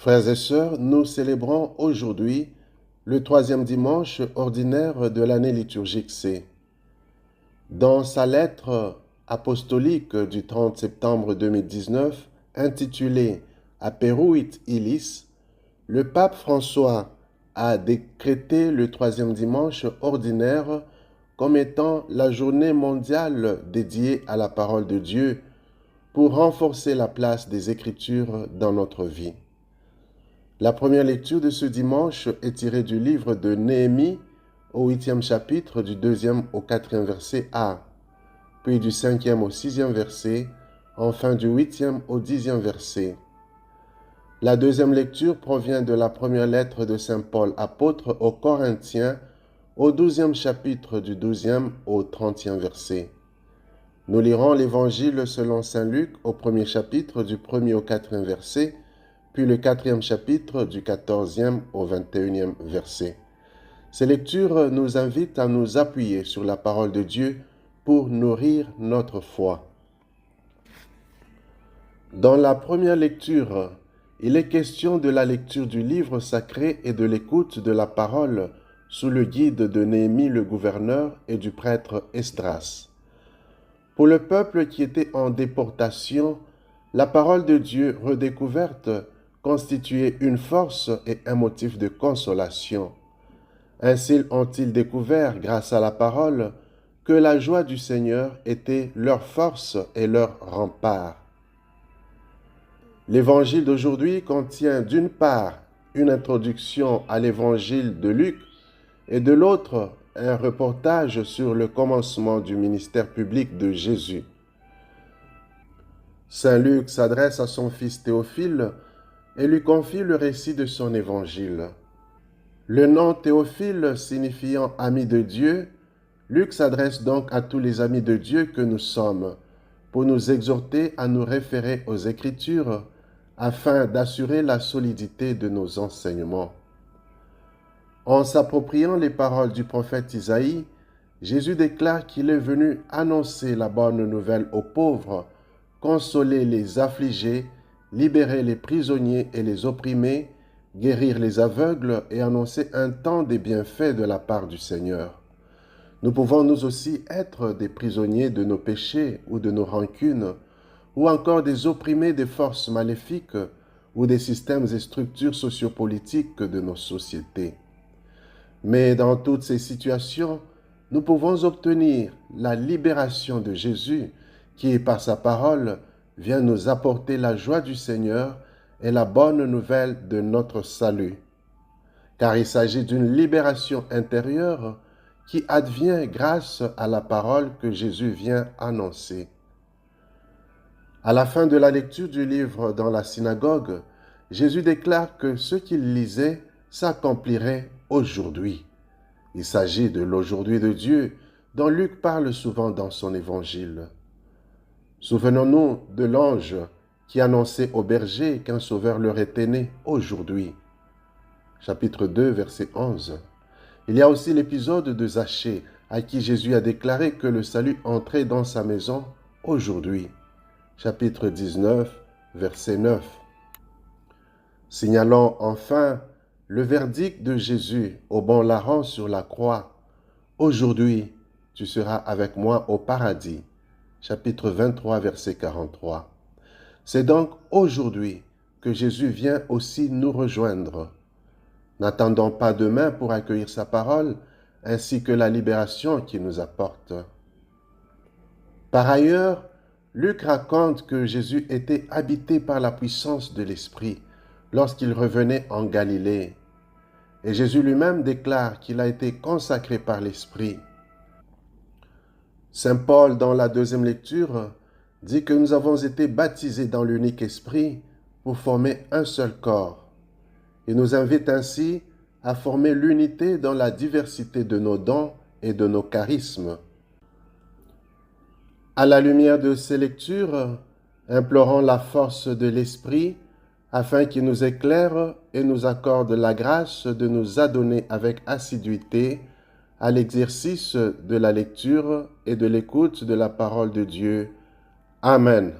Frères et sœurs, nous célébrons aujourd'hui le troisième dimanche ordinaire de l'année liturgique C. Dans sa lettre apostolique du 30 septembre 2019, intitulée Aperuit Illis, le pape François a décrété le troisième dimanche ordinaire comme étant la journée mondiale dédiée à la parole de Dieu pour renforcer la place des Écritures dans notre vie. La première lecture de ce dimanche est tirée du livre de Néhémie au 8e chapitre du 2e au 4e verset A, puis du 5e au 6e verset, enfin du 8e au 10e verset. La deuxième lecture provient de la première lettre de Saint Paul, apôtre aux Corinthiens, au 12e chapitre du 12e au 30e verset. Nous lirons l'Évangile selon Saint Luc au premier chapitre du 1er au 4e verset, puis le 4e chapitre du 14e au 21e verset. Ces lectures nous invitent à nous appuyer sur la parole de Dieu pour nourrir notre foi. Dans la première lecture, il est question de la lecture du livre sacré et de l'écoute de la parole sous le guide de Néhémie le gouverneur et du prêtre Esdras. Pour le peuple qui était en déportation, la parole de Dieu redécouverte constituait une force et un motif de consolation. Ainsi ont-ils découvert, grâce à la parole, que la joie du Seigneur était leur force et leur rempart. L'évangile d'aujourd'hui contient d'une part une introduction à l'évangile de Luc et de l'autre un reportage sur le commencement du ministère public de Jésus. Saint Luc s'adresse à son fils Théophile et lui confie le récit de son évangile. Le nom Théophile signifiant ami de Dieu, Luc s'adresse donc à tous les amis de Dieu que nous sommes, pour nous exhorter à nous référer aux Écritures afin d'assurer la solidité de nos enseignements. En s'appropriant les paroles du prophète Isaïe, Jésus déclare qu'il est venu annoncer la bonne nouvelle aux pauvres, consoler les affligés, libérer les prisonniers et les opprimés, guérir les aveugles et annoncer un temps des bienfaits de la part du Seigneur. Nous pouvons nous aussi être des prisonniers de nos péchés ou de nos rancunes, ou encore des opprimés des forces maléfiques ou des systèmes et structures sociopolitiques de nos sociétés. Mais dans toutes ces situations, nous pouvons obtenir la libération de Jésus qui, par sa parole, vient nous apporter la joie du Seigneur et la bonne nouvelle de notre salut. Car il s'agit d'une libération intérieure qui advient grâce à la parole que Jésus vient annoncer. À la fin de la lecture du livre dans la synagogue, Jésus déclare que ce qu'il lisait s'accomplirait aujourd'hui. Il s'agit de l'aujourd'hui de Dieu dont Luc parle souvent dans son évangile. Souvenons-nous de l'ange qui annonçait aux bergers qu'un sauveur leur était né aujourd'hui. Chapitre 2, verset 11. Il y a aussi l'épisode de Zachée, à qui Jésus a déclaré que le salut entrait dans sa maison aujourd'hui. Chapitre 19, verset 9. Signalons enfin le verdict de Jésus au bon larron sur la croix. Aujourd'hui, tu seras avec moi au paradis. Chapitre 23, verset 43. C'est donc aujourd'hui que Jésus vient aussi nous rejoindre. N'attendons pas demain pour accueillir sa parole, ainsi que la libération qu'il nous apporte. Par ailleurs, Luc raconte que Jésus était habité par la puissance de l'Esprit lorsqu'il revenait en Galilée. Et Jésus lui-même déclare qu'il a été consacré par l'Esprit. Saint Paul, dans la deuxième lecture, dit que nous avons été baptisés dans l'unique Esprit pour former un seul corps. Il nous invite ainsi à former l'unité dans la diversité de nos dons et de nos charismes. À la lumière de ces lectures, implorons la force de l'Esprit afin qu'il nous éclaire et nous accorde la grâce de nous adonner avec assiduité à l'exercice de la lecture et de l'écoute de la parole de Dieu. Amen.